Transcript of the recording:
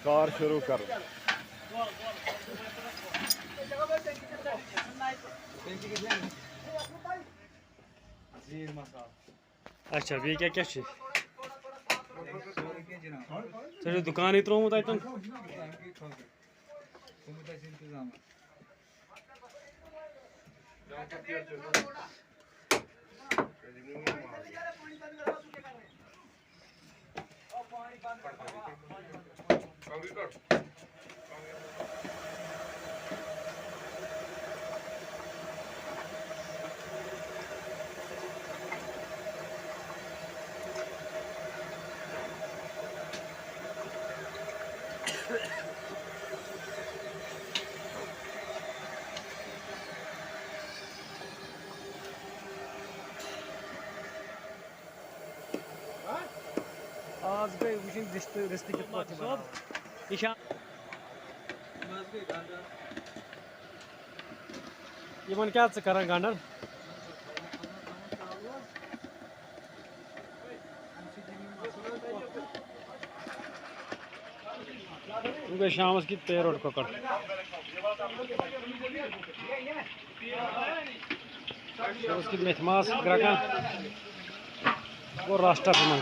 Car शुरू कर। अच्छा बी क्या क्या दुकान त्रोमुत अतन आज गई वुचिन रिश्ते कित पाटी सब ईशा यमन क्या करान गांडर गई शामस की पेरोट कोकड़ शामस की मेथमास ग्राका वो राष्ट्र प्रमाण